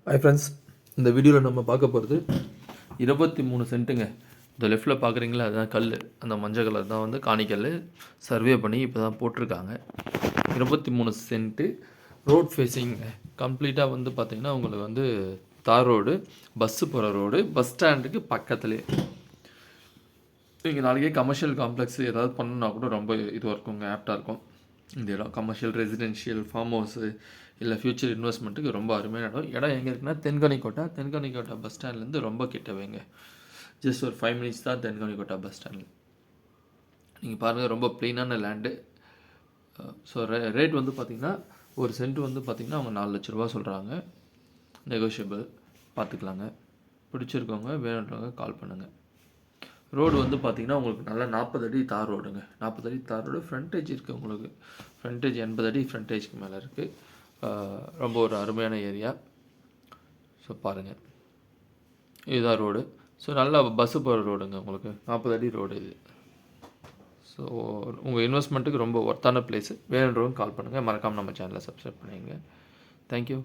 Hi friends, இந்த வீடியோவில் நம்ம பார்க்க போகிறது 23 சென்ட்டுங்க. இந்த லெஃப்ட்டில் பார்க்குறீங்களா, அதுதான் கல். அந்த மஞ்சள் கலர் தான் வந்து காணிக்கல். சர்வே பண்ணி இப்போ தான் போட்டிருக்காங்க. 23 சென்ட்டு ரோட் ஃபேஸிங்க. கம்ப்ளீட்டாக வந்து பார்த்திங்கன்னா உங்களுக்கு வந்து தார் ரோடு, பஸ்ஸு போகிற ரோடு, பஸ் ஸ்டாண்டுக்கு பக்கத்துலேயே. நீங்கள் நாளைக்கே கமர்ஷியல் காம்ப்ளெக்ஸ் ஏதாவது பண்ணணுன்னா கூட ரொம்ப இதுவாக இருக்குங்க, ஆப்டாக இருக்கும். இந்த இடம் கமர்ஷியல், ரெசிடென்ஷியல், ஃபார்ம் ஹவுஸு இல்லை ஃப்யூச்சர் இன்வெஸ்ட்மெண்ட்டுக்கு ரொம்ப அருமையான இடம் எங்கே இருக்குன்னா தென்கனிக்கோட்டை பஸ் ஸ்டாண்ட்லேருந்து ரொம்ப கிட்டவேங்க. ஜஸ்ட் ஒரு 5 மினிட்ஸ் தான் தென்கனிக்கோட்டை பஸ் ஸ்டாண்டில். நீங்கள் பாருங்கள், ரொம்ப ப்ளெயினான லேண்டு. ஸோ ரேட் வந்து பார்த்திங்கன்னா ஒரு சென்ட் வந்து பார்த்திங்கன்னா அவங்க 4 லட்ச ரூபா சொல்கிறாங்க. நெகோஷியபிள், பார்த்துக்கலாங்க. பிடிச்சிருக்கவங்க வேணுன்றவங்க கால் பண்ணுங்கள். ரோடு வந்து பார்த்திங்கன்னா உங்களுக்கு நல்லா 40 அடி தார் ரோடுங்க. 40 அடி தார் ரோடு. ஃப்ரண்டேஜ் இருக்குது உங்களுக்கு. ஃப்ரண்டேஜ் 80 அடி ஃப்ரண்டேஜ்க்கு மேலே இருக்குது. ரொம்ப ஒரு அருமையான ஏரியா. ஸோ பாருங்கள், இதுதான் ரோடு. ஸோ நல்லா பஸ்ஸு போகிற ரோடுங்க உங்களுக்கு. 40 அடி ரோடு இது. ஸோ உங்கள் இன்வெஸ்ட்மெண்ட்டுக்கு ரொம்ப ஒர்த்தான பிளேஸு. வேணுன்றவங்க கால் பண்ணுங்கள். மறக்காமல் நம்ம சேனலை சப்ஸ்கிரைப் பண்ணிடுங்க. தேங்க்யூ.